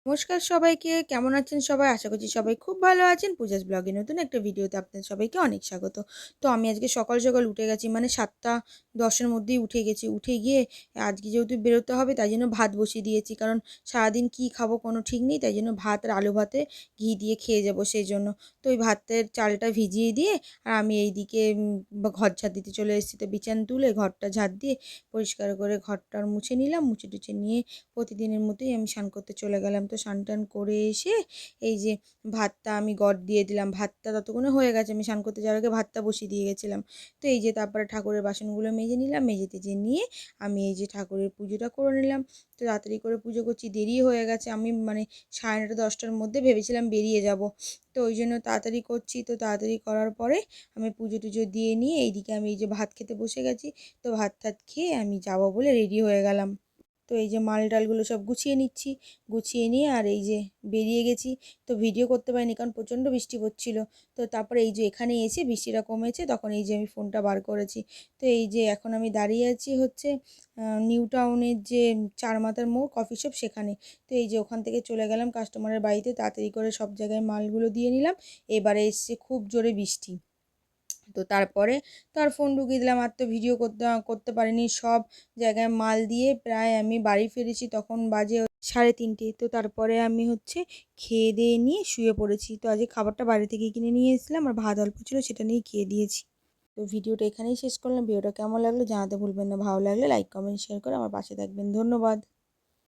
নমস্কার সবাইকে, কেমন আছেন সবাই? আশা করছি সবাই খুব ভালো আছেন। পূজাস ব্লগে নতুন একটা ভিডিওতে আপনাদের সবাইকে অনেক স্বাগত। তো আমি আজকে সকাল সকাল উঠে গেছি, মানে 7টা 10 এর মধ্যেই উঠে গেছি। উঠে গিয়ে আজকে যেহেতু বেরোতে হবে তাই জন্য ভাত বসিয়ে দিয়েছি, কারণ সারাদিন কী খাবো কোনো ঠিক নেই, তাই জন্য ভাত আর আলু ভাতে ঘি দিয়ে খেয়ে যাবো সেই জন্য। তো ওই ভাতের চালটা ভিজিয়ে দিয়ে আর আমি এইদিকে ঘর ঝাড় দিতে চলে এসেছি। তো বিছানা তুলে ঘরটা ঝাড় দিয়ে পরিষ্কার করে ঘরটা মুছে নিলাম। মুছে টুছে নিয়ে প্রতিদিনের মতোই আমি স্নান করতে চলে গেলাম। তো স্নান টান করে এসে এই যে ভাতটা আমি দিয়ে দিলাম। ভাতটা ততক্ষণে হয়ে গেছে, আমি স্নান করতে যাওয়ার আগে ভাতটা বসিয়ে দিয়ে গেছিলাম। তো এই যে তারপরে ঠাকুরের বাসনগুলো মেজে নিলাম। মেজে টেজে নিয়ে আমি এই যে ঠাকুরের পুজোটা করে নিলাম। তো তাড়াতাড়ি করে পুজো করছি, দেরি হয়ে গেছে। আমি মানে 9:30 10টার মধ্যে ভেবেছিলাম বেরিয়ে যাব, তো ওই জন্য তাড়াতাড়ি করছি। তো তাড়াতাড়ি করার পরে আমি পুজো টুজো দিয়ে নিয়ে এইদিকে আমি এই যে ভাত খেতে বসে গেছি। তো ভাত টাত খেয়ে আমি যাব বলে রেডি হয়ে গেলাম। তো এই যে মাল ডালগুলো সব গুছিয়ে নিচ্ছি, গুছিয়ে নিয়ে আর এই যে বেরিয়ে গেছি। তো ভিডিও করতে পারিনি কারণ প্রচণ্ড বৃষ্টি পড়ছিল। তো তারপরে এই যে এখানে এসে বৃষ্টিটা কমেছে, তখন এই যে আমি ফোনটা বার করেছি। তো এই যে এখন আমি দাঁড়িয়ে আছি হচ্ছে নিউ টাউনের যে চারমাথার মোড় কফি শপ সেখানে। তো এই যে ওখান থেকে চলে গেলাম কাস্টমারের বাড়িতে, তাড়াতাড়ি করে সব জায়গায় মালগুলো দিয়ে নিলাম। এবারে এসছে খুব জোরে বৃষ্টি। তো তারপরে তো আর ফোন ঢুকিয়ে দিলাম, আর তো ভিডিও করতে পারিনি। সব জায়গায় মাল দিয়ে প্রায় আমি বাড়ি ফিরেছি তখন বাজে 3:30। তো তারপরে আমি হচ্ছে খেয়ে দিয়ে নিয়ে শুয়ে পড়েছি। তো আজকে খাবারটা বাইরে থেকে কিনে নিয়ে এসেছিলাম, আর ভাত অল্প ছিল সেটা নিয়ে খেয়ে দিয়েছি। তো ভিডিওটা এখানেই শেষ করলাম। ভিডিওটা কেমন লাগলো জানাতে ভুলবেন না। ভালো লাগলে লাইক কমেন্ট শেয়ার করে আমার পাশে থাকবেন। ধন্যবাদ।